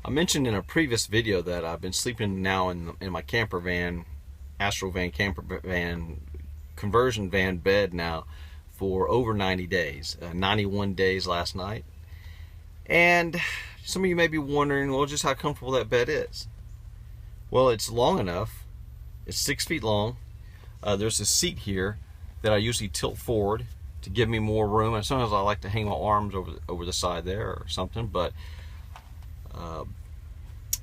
I mentioned in a previous video that I've been sleeping now in my camper van, Astro van, camper van, conversion van bed now for over 90 days, 91 days last night. And some of you may be wondering, well, just how comfortable that bed is. Well, it's long enough. It's 6 feet long. There's a seat here that I usually tilt forward to give me more room. And sometimes I like to hang my arms over the side there or something, but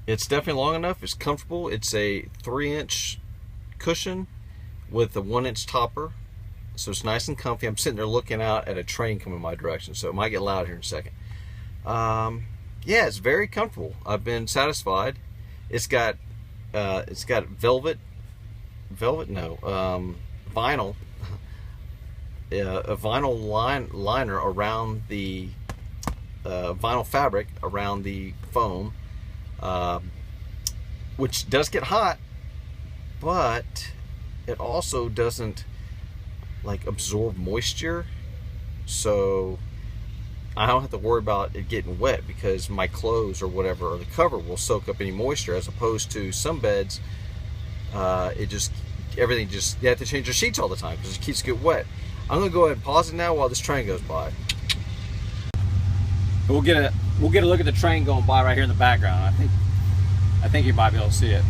it's definitely long enough. It's comfortable. It's a 3-inch cushion with a 1-inch topper, so it's nice and comfy. I'm sitting there looking out at a train coming my direction, so it might get loud here in a second. Yeah, it's very comfortable. I've been satisfied. It's got vinyl, a vinyl liner around the vinyl fabric around the foam, which does get hot, but it also doesn't like absorb moisture, so I don't have to worry about it getting wet because my clothes or whatever or the cover will soak up any moisture, as opposed to some beds you have to change your sheets all the time because it keeps getting wet. I'm gonna go ahead and pause it now while this train goes by. We'll get a look at the train going by right here in the background. I think you might be able to see it.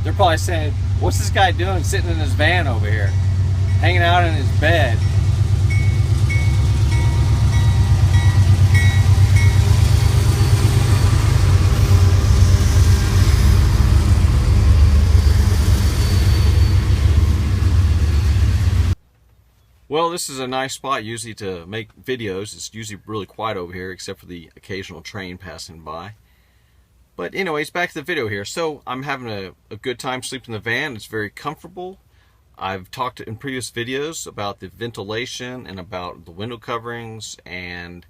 They're probably saying, what's this guy doing sitting in his van over here, hanging out in his bed? Well, this is a nice spot usually to make videos. It's usually really quiet over here except for the occasional train passing by. But anyways, back to the video here. So I'm having a good time sleeping in the van. It's very comfortable. I've talked in previous videos about the ventilation and about the window coverings, and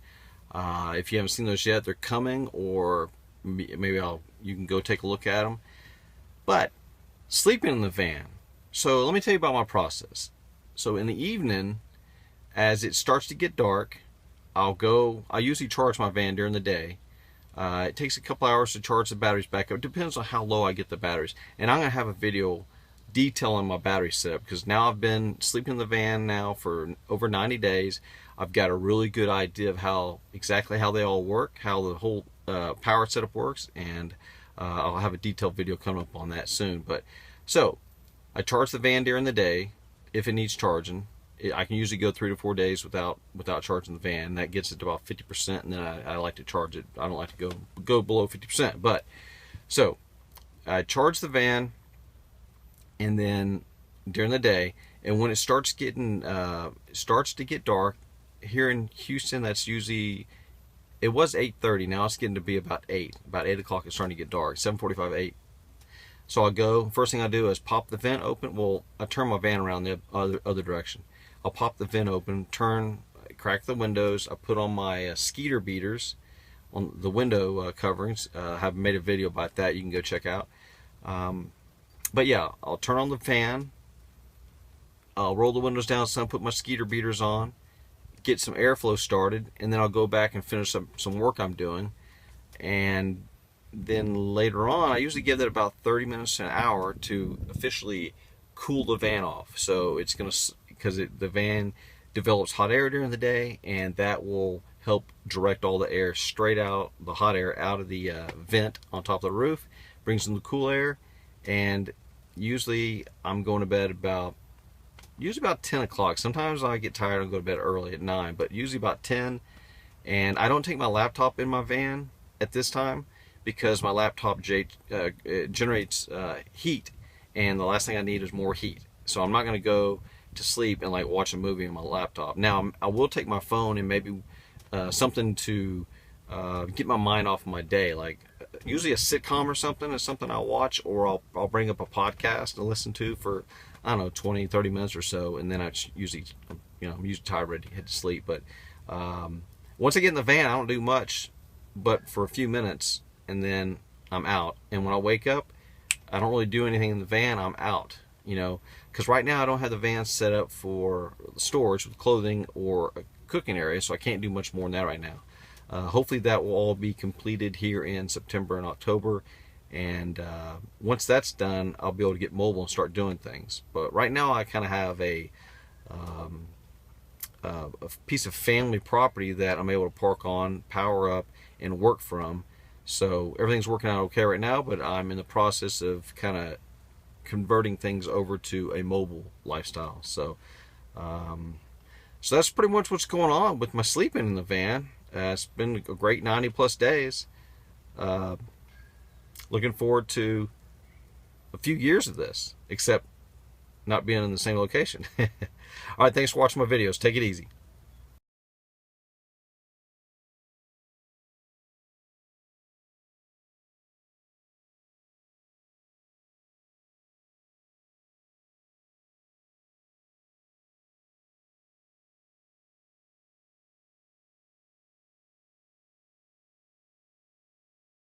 if you haven't seen those yet, they're coming, or maybe you can go take a look at them. But sleeping in the van. So let me tell you about my process. So in the evening, as it starts to get dark, I usually charge my van during the day. It takes a couple hours to charge the batteries back up. It depends on how low I get the batteries. And I'm going to have a video detailing my battery setup, because now I've been sleeping in the van now for over 90 days. I've got a really good idea of exactly how they all work, how the whole power setup works, and I'll have a detailed video coming up on that soon. But so I charge the van during the day. If it needs charging, I can usually go 3 to 4 days without charging the van. That gets it to about 50%, and then I like to charge it. I don't like to go below 50%. But so I charge the van, and then during the day, and when it starts to get dark here in Houston, that's usually, it was 8:30. Now it's getting to be about 8 o'clock. It's starting to get dark. 7:45, 8. So I go, first thing I do is pop the vent open. Well, I turn my van around the other direction. I'll pop the vent open, crack the windows. I put on my skeeter beaters on the window coverings. I have made a video about that you can go check out. But yeah, I'll turn on the fan. I'll roll the windows down some, put my skeeter beaters on, get some airflow started, and then I'll go back and finish some work I'm doing. And then later on, I usually give it about 30 minutes to an hour to officially cool the van off. So it's going to, because the van develops hot air during the day, and that will help direct all the air straight out, the hot air out of the vent on top of the roof, brings in the cool air. And usually I'm going to bed about 10 o'clock. Sometimes I get tired and go to bed early at 9, but usually about 10. And I don't take my laptop in my van at this time, because my laptop generates heat, and the last thing I need is more heat. So I'm not going to go to sleep and like watch a movie on my laptop. Now I will take my phone and maybe something to get my mind off of my day, like usually a sitcom or something is something I'll watch, or I'll bring up a podcast to listen to for, I don't know, 20-30 minutes or so, and then I'm usually tired, ready to head to sleep. But once I get in the van, I don't do much but for a few minutes, and then I'm out. And when I wake up, I don't really do anything in the van. I'm out, because right now I don't have the van set up for storage with clothing or a cooking area, so I can't do much more than that right now. Hopefully that will all be completed here in September and October. And once that's done, I'll be able to get mobile and start doing things. But right now I kind of have a piece of family property that I'm able to park on, power up, and work from. So everything's working out okay right now, but I'm in the process of kind of converting things over to a mobile lifestyle. So so that's pretty much what's going on with my sleeping in the van. It's been a great 90 plus days. Looking forward to a few years of this, except not being in the same location. All right, thanks for watching my videos. Take it easy.